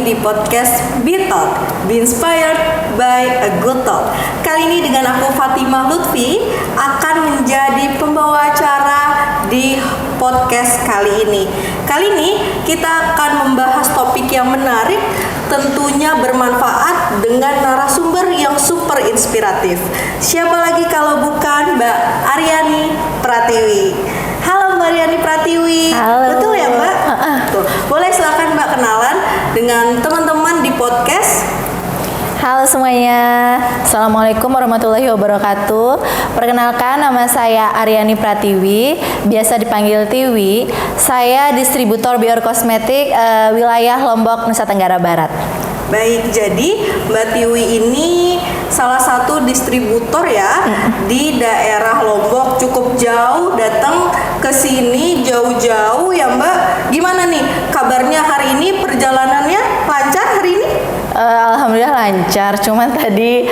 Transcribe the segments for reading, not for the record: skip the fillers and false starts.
di podcast Be Talk, Be Inspired by a Good Talk. Kali ini dengan aku Fatimah Lutfi akan menjadi pembawa acara di podcast kali ini. Kali ini kita akan membahas topik yang menarik, tentunya bermanfaat dengan narasumber yang super inspiratif. Siapa lagi kalau bukan Mbak Aryani Pratiwi. Halo Mbak Aryani Pratiwi. Halo. Betul ya Mbak? Tuh. Boleh silakan Mbak kenalan dengan teman-teman di podcast. Halo semuanya, Assalamualaikum warahmatullahi wabarakatuh. Perkenalkan, nama saya Aryani Pratiwi, biasa dipanggil Tiwi. Saya distributor Bior Kosmetik wilayah Lombok, Nusa Tenggara Barat. Baik, jadi Mbak Tiwi ini salah satu distributor ya di daerah Lombok, cukup jauh datang ke sini jauh-jauh ya Mbak. Gimana nih kabarnya hari ini, perjalanannya lancar hari ini? Alhamdulillah lancar, cuman tadi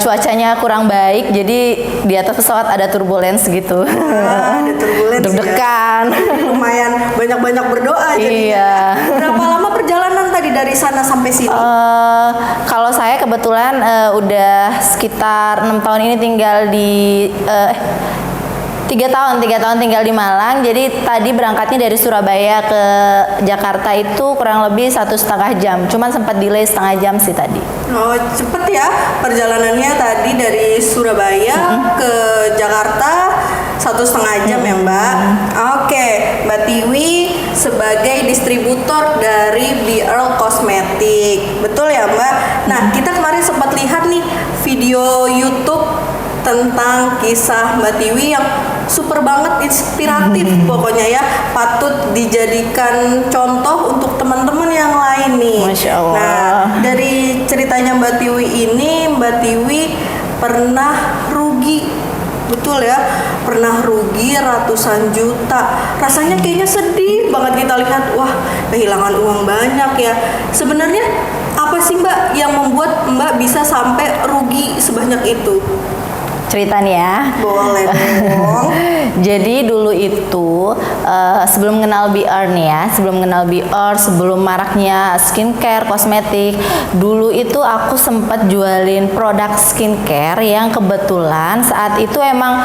cuacanya kurang baik, jadi di atas pesawat ada turbulens gitu. Ada turbulens. Deg-degan. Ya. Lumayan banyak-banyak berdoa jadinya. Iya. Berapa lama perjalanan tadi dari sana sampai sini? Kalau saya kebetulan udah sekitar 6 tahun ini tinggal di 3 tahun tinggal di Malang. Jadi tadi berangkatnya dari Surabaya ke Jakarta itu kurang lebih 1,5 jam. Cuman sempat delay setengah jam sih tadi. Oh, cepet ya perjalanannya tadi dari Surabaya ke Jakarta 1,5 jam ya Mbak. Oke, Mbak Tiwi sebagai distributor dari BR Kosmetik, betul ya Mbak? Nah, kita kemarin sempat lihat nih video YouTube tentang kisah Mbak Tiwi yang super banget inspiratif pokoknya ya, patut dijadikan contoh untuk teman-teman yang lain nih. Masya Allah. Nah, dari ceritanya Mbak Tiwi ini, Mbak Tiwi pernah rugi, betul ya, pernah rugi ratusan juta. Rasanya kayaknya sedih banget kita lihat, wah kehilangan uang banyak ya. Sebenarnya apa sih Mbak yang membuat Mbak bisa sampai rugi sebanyak itu? Cerita nih ya. Boleh dong. Jadi dulu itu sebelum kenal BR nih ya, sebelum maraknya skincare, kosmetik, dulu itu aku sempat jualin produk skincare yang kebetulan saat itu emang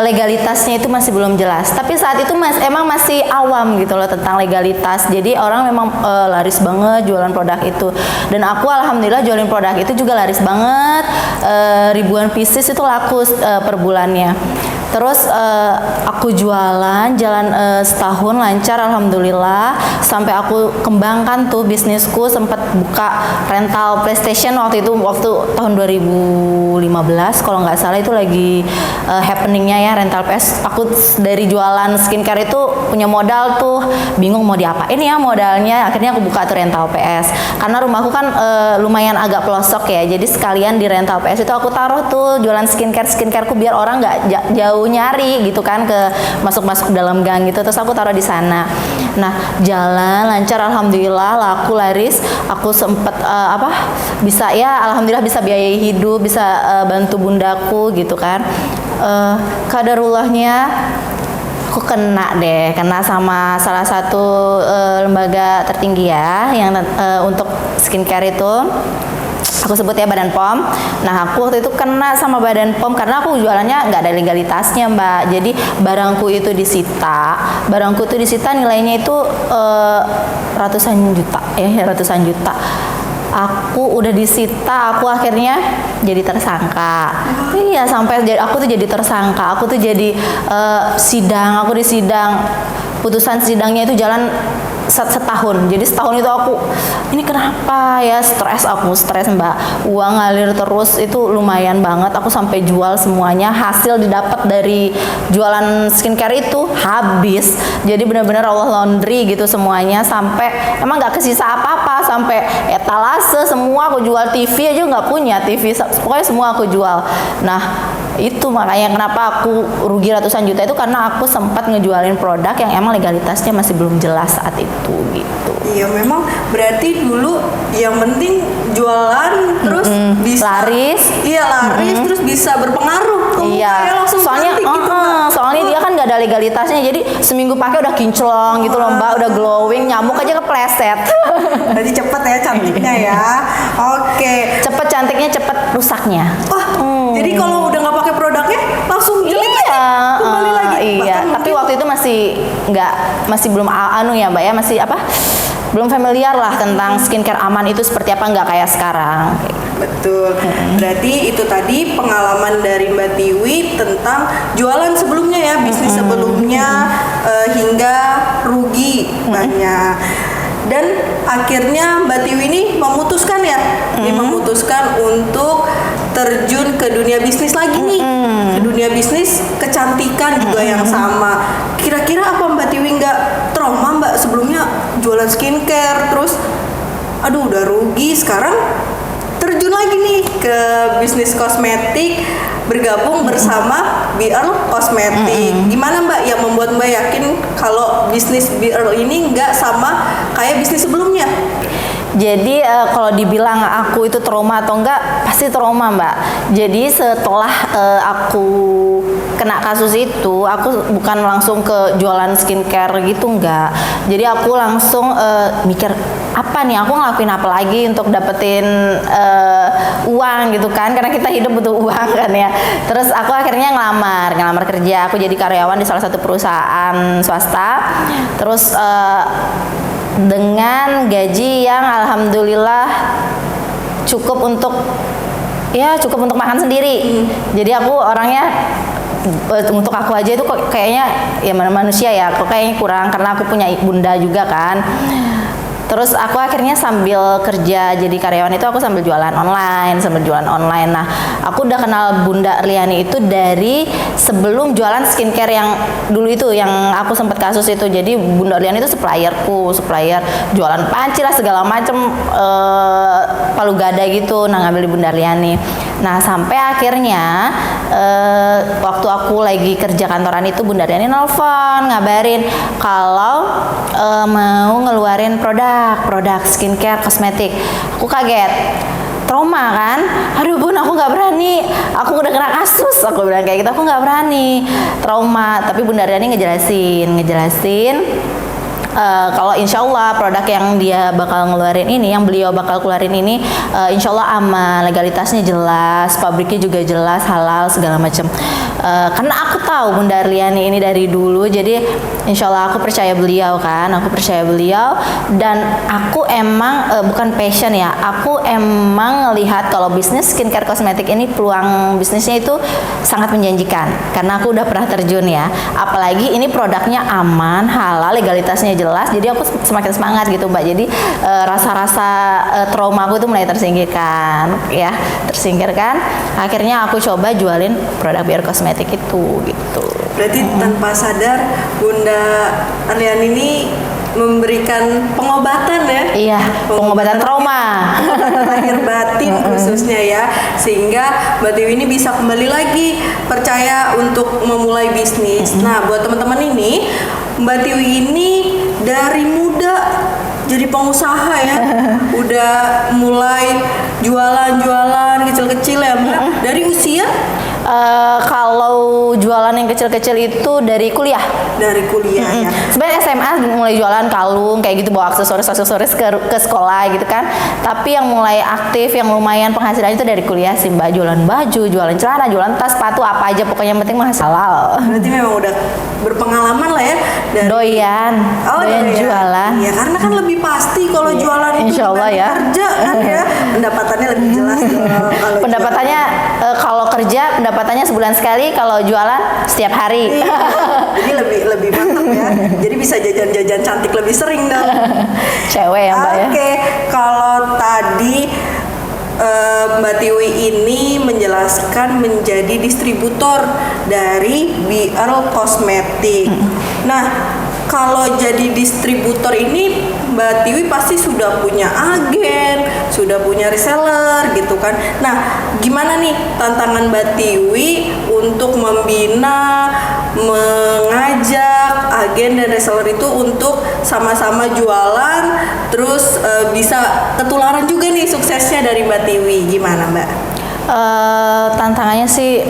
legalitasnya itu masih belum jelas. Tapi saat itu emang masih awam gitu loh tentang legalitas. Jadi orang memang laris banget jualan produk itu. Dan aku alhamdulillah jualin produk itu juga laris banget, ribuan pieces itu laku per bulannya. Terus aku jalan setahun lancar alhamdulillah, sampai aku kembangkan tuh bisnisku, sempat buka rental PlayStation waktu tahun 2015 kalau nggak salah, itu lagi happeningnya ya rental PS. Aku dari jualan skincare itu punya modal tuh, bingung mau diapain ya modalnya, akhirnya aku buka tuh rental PS karena rumahku kan lumayan agak pelosok ya, jadi sekalian di rental PS itu aku taruh tuh jualan skincareku biar orang nggak jauh nyari gitu kan ke masuk dalam gang gitu. Terus aku taruh di sana. Nah, jalan lancar alhamdulillah, laku laris. Aku sempet bisa ya alhamdulillah bisa biayai hidup, bisa bantu bundaku gitu kan. Qadarullahnya aku kena sama salah satu lembaga tertinggi ya yang untuk skincare itu. Aku sebut ya Badan POM. Nah, aku waktu itu kena sama Badan POM karena aku jualannya nggak ada legalitasnya Mbak. Jadi barangku itu disita nilainya itu ratusan juta. Aku udah disita, aku akhirnya jadi tersangka. Iya, aku tuh jadi tersangka. Aku tuh jadi sidang, aku di sidang. Putusan sidangnya itu jalan setahun. Jadi setahun itu aku ini kenapa ya, stres Mbak, uang ngalir terus, itu lumayan banget. Aku sampai jual semuanya, hasil didapat dari jualan skincare itu habis. Jadi benar-benar Allah laundry gitu semuanya, sampai emang nggak kesisa apa-apa, sampai etalase semua aku jual. TV aja nggak punya TV, pokoknya semua aku jual. Nah, itu makanya kenapa aku rugi ratusan juta itu, karena aku sempat ngejualin produk yang emang legalitasnya masih belum jelas saat itu gitu. Iya, memang berarti dulu yang penting jualan terus bisa laris. Iya, laris terus bisa berpengaruh. Iya. Soalnya Soalnya dia kan nggak ada legalitasnya. Jadi seminggu pakai udah kinclong gitu loh Mbak, udah glowing, nyamuk aja kepleset. Berarti cepet ya cantiknya ya. Oke. Cepet cantiknya, cepet rusaknya. Wah, jadi kalau udah nggak pakai produknya langsung jelek aja, kembali lagi. Iya, Bahkan tapi mungkin- waktu itu masih belum ya Mbak ya, masih apa? Belum familiar lah tentang skincare aman itu seperti apa, nggak kayak sekarang. Betul. Berarti itu tadi pengalaman dari Mbak Tiwi tentang jualan sebelumnya ya, bisnis sebelumnya hingga rugi banyak. Dan akhirnya Mbak Tiwi ini memutuskan ya, ini memutuskan untuk terjun ke dunia bisnis lagi nih, ke dunia bisnis kecantikan juga yang sama. Kira-kira apa Mbak Tiwi nggak trauma Mbak sebelumnya jualan skincare, terus aduh udah rugi, sekarang terjun lagi nih ke bisnis kosmetik, bergabung bersama Be Earl Kosmetik. Gimana Mbak yang membuat Mbak yakin kalau bisnis Be Earl ini nggak sama kayak bisnis sebelumnya? Jadi kalau dibilang aku itu trauma atau enggak, pasti trauma Mbak. Jadi setelah aku kena kasus itu, aku bukan langsung ke jualan skincare gitu, enggak. Jadi aku langsung mikir, apa nih, aku ngelakuin apa lagi untuk dapetin uang gitu kan, karena kita hidup butuh uang kan ya. Terus aku akhirnya ngelamar kerja, aku jadi karyawan di salah satu perusahaan swasta. Terus dengan gaji yang alhamdulillah cukup untuk makan sendiri. Jadi aku orangnya untuk aku aja itu kok kayaknya ya manusia ya, kok kayaknya kurang karena aku punya bunda juga kan. Terus aku akhirnya sambil kerja jadi karyawan itu aku sambil jualan online. Nah, aku udah kenal Bunda Erliani itu dari sebelum jualan skincare yang dulu itu, yang aku sempat kasus itu. Jadi Bunda Erliani itu supplier jualan panci lah segala macem, palu gada gitu. Nah, ngambil di Bunda Erliani. Nah, sampai akhirnya waktu aku lagi kerja kantoran itu Bunda Erliani nelfon ngabarin kalau mau ngeluarin produk skincare kosmetik. Aku kaget, trauma kan, aduh Bun aku nggak berani, aku udah kena kasus, aku bilang kayak gitu, aku nggak berani, trauma. Tapi Bunda Erliani ngejelasin kalau insya Allah produk yang dia bakal ngeluarin ini, yang beliau bakal keluarin ini, insya Allah aman, legalitasnya jelas, pabriknya juga jelas, halal segala macam. Karena aku tahu Bunda Erliani ini dari dulu, jadi insya Allah aku percaya beliau dan aku emang bukan passion ya, aku emang ngelihat kalau bisnis skincare kosmetik ini peluang bisnisnya itu sangat menjanjikan karena aku udah pernah terjun ya, apalagi ini produknya aman, halal, legalitasnya jelas, jadi aku semakin semangat gitu Mbak. Jadi rasa-rasa trauma aku itu mulai tersingkirkan. Akhirnya aku coba jualin produk Be Earl Kosmetik itu gitu. Berarti tanpa sadar Bunda Erliani ini memberikan pengobatan ya? Iya, pengobatan trauma. Lahir batin khususnya ya, sehingga Mbak Tiwi ini bisa kembali lagi percaya untuk memulai bisnis. Nah, buat teman-teman ini, Mbak Tiwi ini dari muda jadi pengusaha ya, udah mulai jualan kecil-kecil ya Mbak. Dari usia? Kalau jualan yang kecil-kecil itu dari kuliah. Dari kuliah ya. Sebenarnya SMA mulai jualan kalung kayak gitu, bawa aksesoris ke sekolah gitu kan. Tapi yang mulai aktif, yang lumayan penghasilan itu dari kuliah sih Mbak. Jualan baju, jualan celana, jualan tas, sepatu, apa aja pokoknya yang penting halal. Berarti memang udah berpengalaman lah ya dari Doyan jualan. Iya, karena kan lebih pasti kalau jualan itu Insya Allah ya. kerja kan ya, pendapatannya lebih jelas dong. Kalau Pendapatannya kalau kerja pendapatannya sebulan sekali, kalau jualan setiap hari. Iya. Jadi lebih mantap ya. Jadi bisa jajan-jajan cantik lebih sering dong. Cewek ya Mbak ya. Oke, kalau tadi Mbak Tiwi ini menjelaskan menjadi distributor dari Be Earl Kosmetik. Nah, kalau jadi distributor ini Mbak Tiwi pasti sudah punya agen, sudah punya reseller gitu kan. Nah, gimana nih tantangan Mbak Tiwi untuk membina, mengajak agen dan reseller itu untuk sama-sama jualan, terus bisa ketularan juga nih suksesnya dari Mbak Tiwi, gimana Mbak? Tantangannya sih,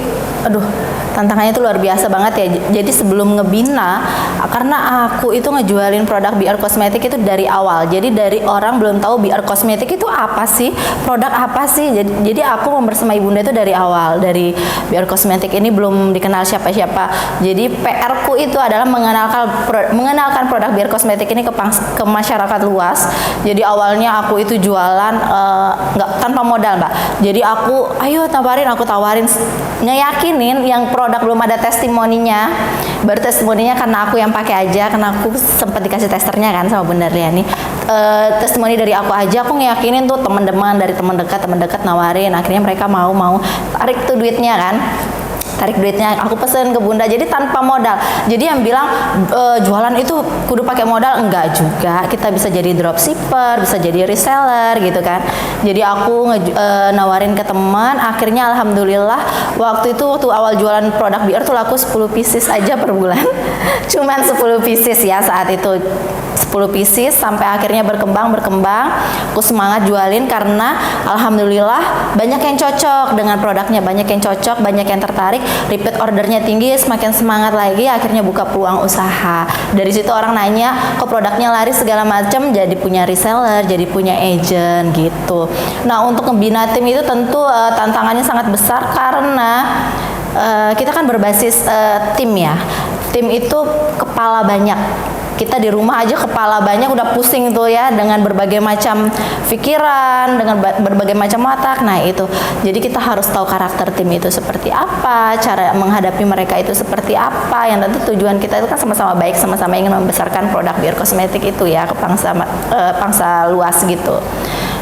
tantangannya itu luar biasa banget ya. Jadi sebelum ngebina, karena aku itu ngejualin produk BR kosmetik itu dari awal. Jadi dari orang belum tahu BR kosmetik itu apa sih, produk apa sih. Jadi aku membersamai Bunda itu dari awal. Dari BR kosmetik ini belum dikenal siapa-siapa. Jadi PR-ku itu adalah mengenalkan produk BR kosmetik ini ke masyarakat luas. Jadi awalnya aku itu jualan nggak tanpa modal, Mbak. Jadi aku aku tawarin ngeyakinin yang produk belum ada testimoninya, baru testimoninya karena aku yang pakai aja, karena aku sempat dikasih testernya kan sama Bunda Riani. Testimoni dari aku aja, aku ngeyakinin tuh teman-teman dari teman dekat nawarin, akhirnya mereka mau tarik tuh duitnya kan. Tarik duitnya, aku pesen ke Bunda, jadi tanpa modal. Jadi yang bilang jualan itu kudu pakai modal, enggak juga. Kita bisa jadi dropshipper, bisa jadi reseller gitu kan. Jadi aku nawarin ke teman, akhirnya alhamdulillah waktu awal jualan produk BR tuh laku 10 pieces aja per bulan. Cuman 10 pieces ya saat itu. 10 pieces sampai akhirnya berkembang. Aku semangat jualin karena alhamdulillah banyak yang cocok dengan produknya, banyak yang cocok, banyak yang tertarik. Repeat ordernya tinggi, semakin semangat lagi, akhirnya buka peluang usaha. Dari situ orang nanya, kok produknya laris segala macam, jadi punya reseller, jadi punya agent gitu. Nah, untuk membina tim itu tentu tantangannya sangat besar karena kita kan berbasis tim ya. Tim itu kepala banyak. Kita di rumah aja kepala banyak, udah pusing tuh ya dengan berbagai macam pikiran, dengan berbagai macam watak. Nah itu, jadi kita harus tahu karakter tim itu seperti apa, cara menghadapi mereka itu seperti apa. Yang tentu tujuan kita itu kan sama-sama baik, sama-sama ingin membesarkan produk BR kosmetik itu ya ke pangsa luas gitu.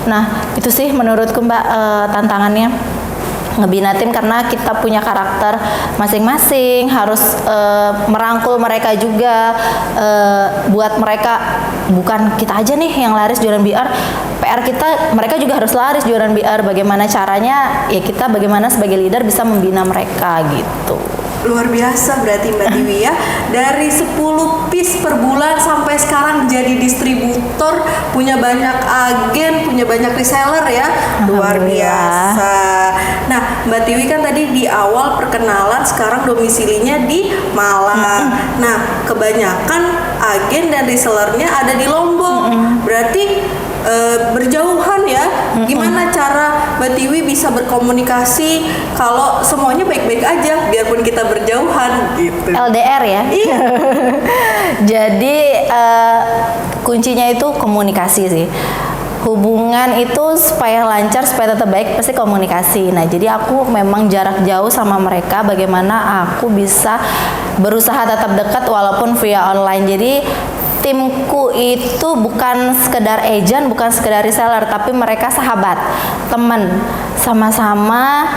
Nah itu sih menurutku Mbak tantangannya. Ngebina tim karena kita punya karakter masing-masing, harus merangkul mereka juga, buat mereka, bukan kita aja nih yang laris jualan BR, PR kita mereka juga harus laris jualan BR. Bagaimana caranya ya, kita bagaimana sebagai leader bisa membina mereka gitu. Luar biasa berarti Mbak Tiwi ya. Dari 10 piece per bulan sampai sekarang jadi distributor, punya banyak agen, punya banyak reseller ya. Luar biasa. Nah, Mbak Tiwi kan tadi di awal perkenalan sekarang domisilinya di Malang. Nah, kebanyakan agen dan resellernya ada di Lombok. Berarti berjauhan ya. Gimana cara Mbak Tiwi bisa berkomunikasi kalau semuanya baik-baik aja biarpun kita berjauhan gitu? LDR ya. Iya. Jadi kuncinya itu komunikasi sih. Hubungan itu supaya lancar, supaya tetap baik, pasti komunikasi. Nah, jadi aku memang jarak jauh sama mereka, bagaimana aku bisa berusaha tetap dekat walaupun via online. Jadi timku itu bukan sekedar agent, bukan sekedar reseller, tapi mereka sahabat, teman, sama-sama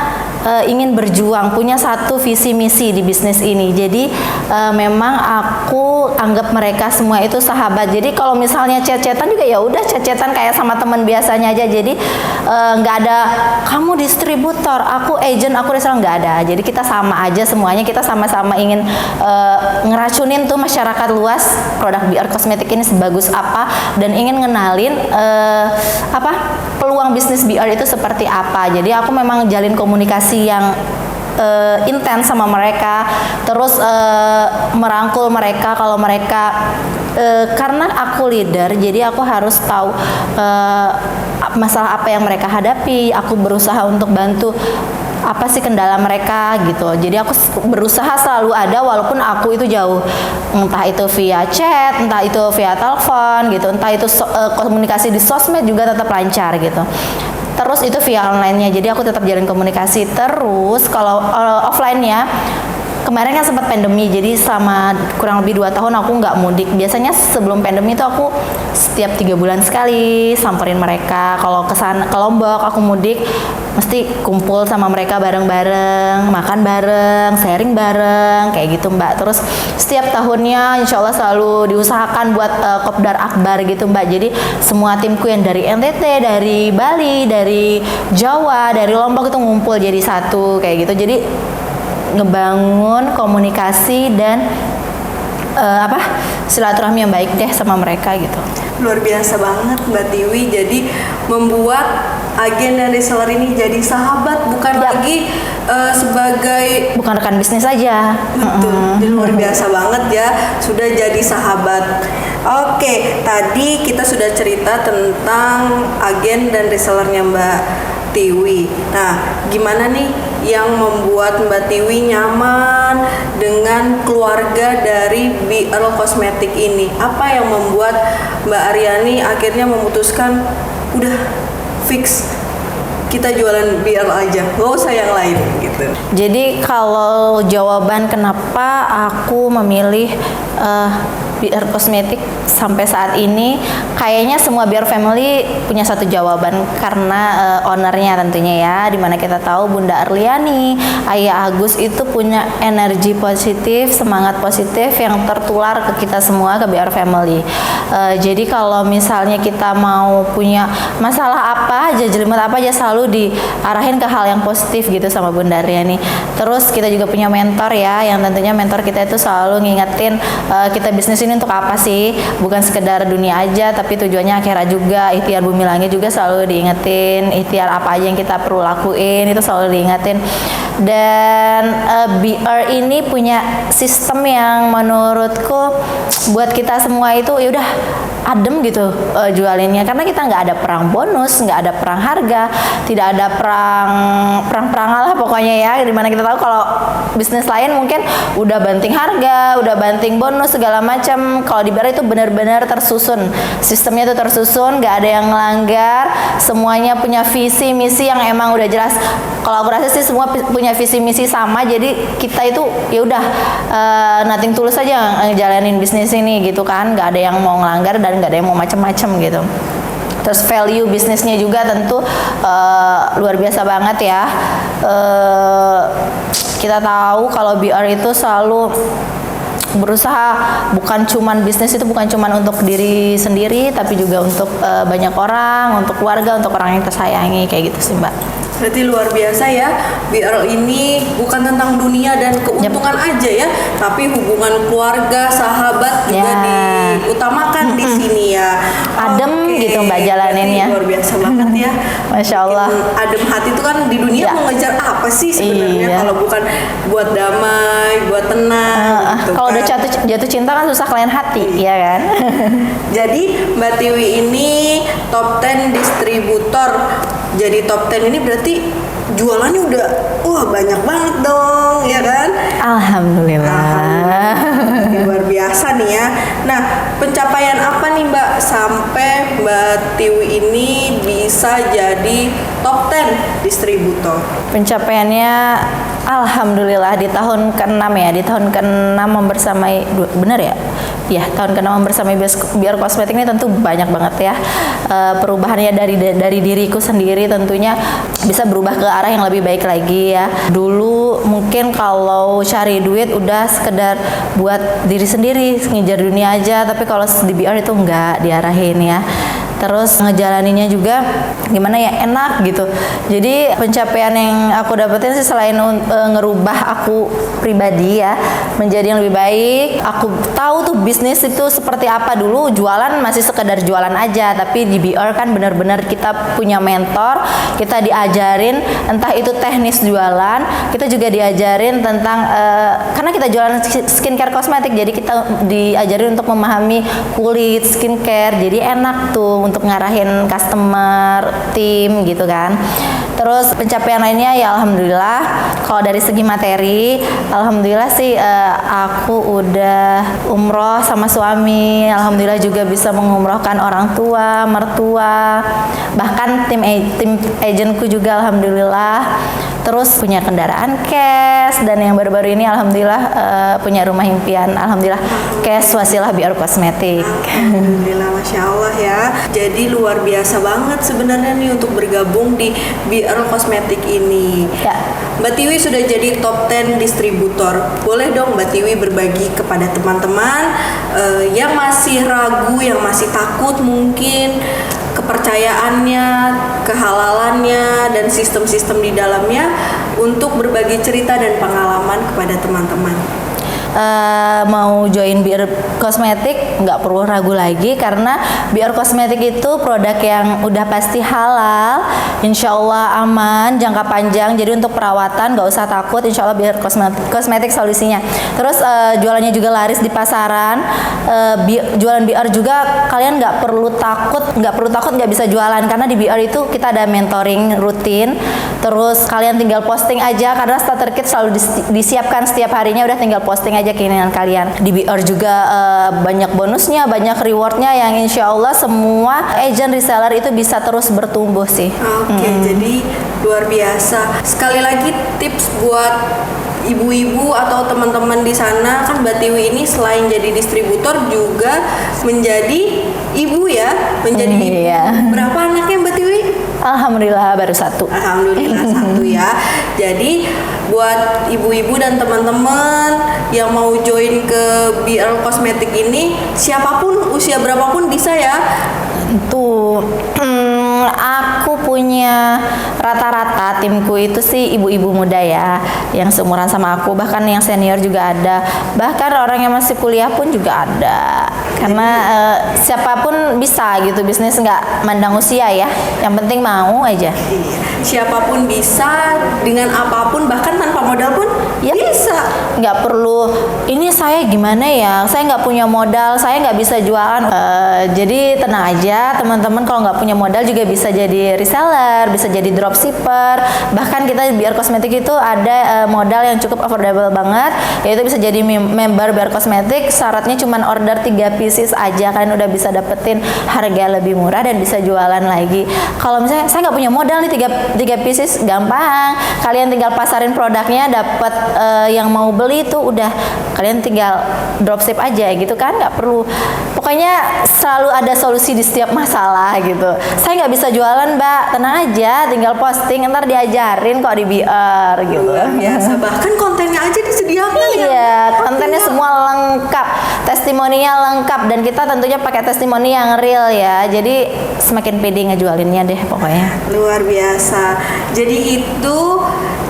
ingin berjuang, punya satu visi misi di bisnis ini. Jadi memang aku anggap mereka semua itu sahabat. Jadi kalau misalnya chat-chatan juga ya udah chat-chatan kayak sama teman biasanya aja. Jadi nggak ada kamu distributor, aku agent, aku reseller, nggak ada. Jadi kita sama aja semuanya, kita sama-sama ingin ngeracunin tuh masyarakat luas produk BR kosmetik ini sebagus apa, dan ingin ngenalin peluang bisnis BR itu seperti apa. Jadi aku memang jalin komunikasi yang intens sama mereka, terus merangkul mereka kalau mereka karena aku leader, jadi aku harus tahu masalah apa yang mereka hadapi. Aku berusaha untuk bantu apa sih kendala mereka gitu. Jadi aku berusaha selalu ada walaupun aku itu jauh, entah itu via chat, entah itu via telepon gitu, entah itu komunikasi di sosmed juga tetap lancar gitu. Terus itu via online-nya, jadi aku tetap jalin komunikasi. Terus kalau offline-nya, kemarin kan sempat pandemi, jadi selama kurang lebih 2 tahun aku nggak mudik. Biasanya sebelum pandemi itu aku setiap 3 bulan sekali samperin mereka. Kalau kesana ke Lombok aku mudik, mesti kumpul sama mereka bareng-bareng, makan bareng, sharing bareng, kayak gitu Mbak. Terus setiap tahunnya insya Allah selalu diusahakan buat kopdar akbar gitu Mbak. Jadi semua timku yang dari NTT, dari Bali, dari Jawa, dari Lombok itu ngumpul jadi satu kayak gitu. Jadi ngebangun komunikasi dan silaturahmi yang baik deh sama mereka gitu. Luar biasa banget Mbak Tiwi, jadi membuat agen dan reseller ini jadi sahabat, bukan lagi sebagai bukan rekan bisnis saja. betul. Jadi luar biasa banget ya, sudah jadi sahabat. Oke, tadi kita sudah cerita tentang agen dan resellernya Mbak Tiwi. Nah, gimana nih yang membuat Mbak Tiwi nyaman dengan keluarga dari Be Earl Cosmetic ini? Apa yang membuat Mbak Aryani akhirnya memutuskan udah fix kita jualan Be Earl aja, nggak usah yang lain gitu? Jadi kalau jawaban kenapa aku memilih Be Earl Cosmetic sampai saat ini, kayaknya semua Be Earl family punya satu jawaban, karena ownernya tentunya ya, dimana kita tahu Bunda Arliani, Ayah Agus itu punya energi positif, semangat positif yang tertular ke kita semua, ke Be Earl family. Jadi kalau misalnya kita mau punya masalah apa aja, jelimet apa aja, selalu diarahin ke hal yang positif gitu sama Bunda Arliani. Terus kita juga punya mentor ya, yang tentunya mentor kita itu selalu ngingetin kita bisnis ini untuk apa sih, bukan sekedar dunia aja tapi tujuannya akhirat juga. Ikhtiar bumi langit juga selalu diingetin, ikhtiar apa aja yang kita perlu lakuin itu selalu diingetin. Dan Be Earl ini punya sistem yang menurutku buat kita semua itu ya udah adem gitu jualinnya, karena kita nggak ada perang bonus, nggak ada perang harga, tidak ada perang lah pokoknya ya, dimana kita tahu kalau bisnis lain mungkin udah banting harga, udah banting bonus segala macam. Kalau di Be Earl itu benar-benar tersusun, sistemnya itu tersusun, nggak ada yang ngelanggar, semuanya punya visi misi yang emang udah jelas. Kalau aku rasa sih semua punya visi misi sama, jadi kita itu ya udah nothing tulus aja ngejalanin bisnis ini gitu kan, nggak ada yang mau ngelanggar dan nggak ada yang mau macem-macem gitu. Terus value bisnisnya juga tentu luar biasa banget ya. Kita tahu kalau Be Earl itu selalu berusaha, bukan cuman bisnis itu bukan cuman untuk diri sendiri, tapi juga untuk banyak orang, untuk keluarga, untuk orang yang tersayangi, kayak gitu sih Mbak. Berarti luar biasa ya, Be Earl ini bukan tentang dunia dan keuntungan aja ya, tapi hubungan keluarga, sahabat juga diutamakan di sini ya. Adem gitu Mbak jalaninnya. Luar biasa banget ya. Masya Allah. Adem hati itu kan di dunia mau ngejar apa sih sebenarnya kalau bukan buat damai, buat tenang. Gitu kalau kan. udah jatuh cinta kan susah kalian hati, ya kan? Jadi Mbak Tiwi ini top 10 distributor. Jadi top 10 ini berarti jualannya udah banyak banget dong, ya kan? Alhamdulillah. Luar biasa nih ya. Nah, pencapaian apa nih Mbak sampai Mbak Tiwi ini bisa jadi top 10 distributor? Pencapaiannya alhamdulillah di tahun ke-6 ya, di tahun ke-6 membersamai, bener ya? Ya, tahun ke-6 membersamai Be Earl Cosmetic ini tentu banyak banget ya perubahannya dari diriku sendiri, tentunya bisa berubah ke arah yang lebih baik lagi ya. Dulu mungkin kalau cari duit udah sekedar buat diri sendiri, ngejar dunia aja, tapi kalau di Be Earl itu enggak diarahin ya. Terus ngejalaninnya juga gimana ya, enak gitu. Jadi pencapaian yang aku dapetin sih selain ngerubah aku pribadi ya menjadi yang lebih baik. Aku tahu tuh bisnis itu seperti apa. Dulu jualan masih sekedar jualan aja, tapi di Be Earl kan benar-benar kita punya mentor, kita diajarin entah itu teknis jualan, kita juga diajarin tentang karena kita jualan skincare kosmetik, jadi kita diajarin untuk memahami kulit, skincare. Jadi enak tuh untuk ngarahin customer, tim gitu kan. Terus pencapaian lainnya ya alhamdulillah, kalau dari segi materi alhamdulillah sih aku udah umroh sama suami, alhamdulillah juga bisa mengumrohkan orang tua, mertua, bahkan tim agentku juga alhamdulillah. Terus punya kendaraan cash, dan yang baru-baru ini alhamdulillah punya rumah impian, alhamdulillah cash wasilah Be Earl Cosmetic. Alhamdulillah, Masya Allah ya. Jadi luar biasa banget sebenarnya nih untuk bergabung di Be Earl Cosmetic ini Ya. Mbak Tiwi sudah jadi top 10 distributor. Boleh dong Mbak Tiwi berbagi kepada teman-teman yang masih ragu, yang masih takut mungkin kepercayaannya, kehalalannya, dan sistem-sistem di dalamnya, untuk berbagi cerita dan pengalaman kepada teman-teman. mau join BR Kosmetik nggak perlu ragu lagi, karena BR Kosmetik itu produk yang udah pasti halal, insya Allah aman, jangka panjang. Jadi untuk perawatan nggak usah takut, insya Allah BR Kosmetik solusinya. Terus jualannya juga laris di pasaran. Jualan BR juga kalian nggak perlu takut nggak bisa jualan, karena di BR itu kita ada mentoring rutin. Terus kalian tinggal posting aja, karena starter kit selalu disiapkan setiap harinya, udah tinggal posting aja keinginan kalian. Di BR juga banyak bonusnya, banyak rewardnya yang insya Allah semua agent reseller itu bisa terus bertumbuh sih. Oke, jadi luar biasa. Sekali lagi tips buat ibu-ibu atau teman-teman di sana, kan Mbak Tiwi ini selain jadi distributor juga menjadi ibu ya, menjadi ibu. Iya. Berapa anaknya Mbak Tiwi? Alhamdulillah baru 1. Alhamdulillah 1 ya. Jadi buat ibu-ibu dan teman-teman yang mau join ke BR Kosmetik ini, siapapun usia berapapun bisa ya. Tuh, aku punya rata-rata timku itu sih ibu-ibu muda ya, yang seumuran sama aku, bahkan yang senior juga ada, bahkan orang yang masih kuliah pun juga ada. Karena siapapun bisa gitu, bisnis nggak mandang usia ya, yang penting mau aja. Iya. Siapapun bisa dengan apapun, bahkan tanpa modal pun Ya, bisa. Nggak perlu ini saya gimana ya, saya nggak punya modal, saya nggak bisa jualan. Jadi tenang aja teman-teman, kalau nggak punya modal juga bisa jadi reseller, bisa jadi dropshipper. Bahkan kita di BR Kosmetik itu ada modal yang cukup affordable banget, yaitu bisa jadi member BR Kosmetik. Syaratnya cuma order 3 pieces aja, kalian udah bisa dapetin harga lebih murah dan bisa jualan lagi. Kalau misalnya saya nggak punya modal nih, 3 pieces gampang, kalian tinggal pasarin produknya, dapat yang mau beli itu udah kalian tinggal dropship aja gitu kan, nggak perlu, pokoknya selalu ada solusi di setiap masalah gitu. Saya nggak bisa jualan Mbak, tenang aja, tinggal posting, ntar diajarin kok di BR gitu. Luar biasa, bahkan kontennya aja disediakan ya. Iya, kontennya semua lengkap, testimoninya lengkap, dan kita tentunya pakai testimoni yang real ya. Jadi semakin pede ngejualinnya deh pokoknya. Luar biasa. Jadi itu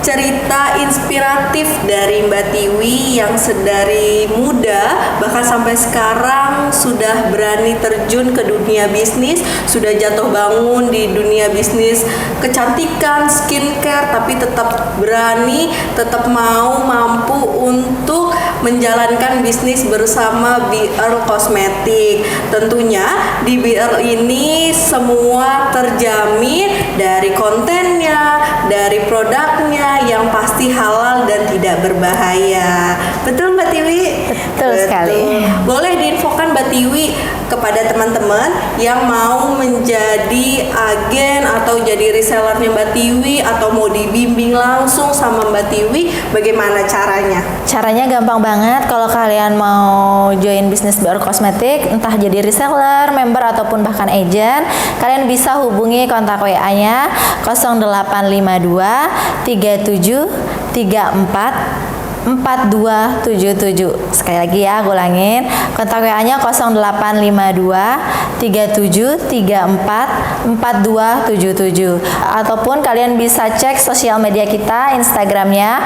cerita inspiratif dari Mbak Tiwi yang sedari muda bahkan sampai sekarang sudah berani terjun ke dunia bisnis, sudah jatuh bangun di dunia bisnis kecantikan, skincare, tapi tetap berani, tetap mampu untuk menjalankan bisnis bersama BR Kosmetik. Tentunya di BR ini semua terjamin, dari kontennya, dari produknya yang pasti halal dan tidak berbahaya. Betul Mbak Tiwi? Betul sekali. Boleh diinfokan Mbak Tiwi kepada teman-teman yang mau menjadi agen atau jadi resellernya Mbak Tiwi, atau mau dibimbing langsung sama Mbak Tiwi, bagaimana caranya? Caranya gampang banget. Kalau kalian mau join bisnis BR Kosmetik, entah jadi reseller, member, ataupun bahkan agent, kalian bisa hubungi kontak WA-nya 0852 37 34 4277. Sekali lagi ya, aku ulangin. Kontak WA-nya 0852 37 34 4277. Ataupun kalian bisa cek sosial media kita, Instagramnya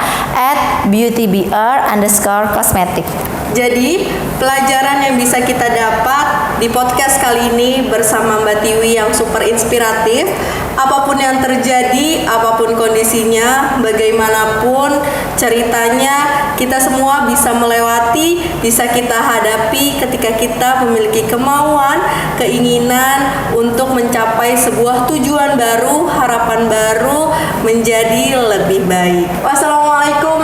@beautybr_kosmetik. Jadi pelajaran yang bisa kita dapat di podcast kali ini bersama Mbak Tiwi yang super inspiratif, apapun yang terjadi, apapun kondisinya, bagaimanapun ceritanya, kita semua bisa melewati, bisa kita hadapi ketika kita memiliki kemauan, keinginan untuk mencapai sebuah tujuan baru, harapan baru, menjadi lebih baik. Wassalamualaikum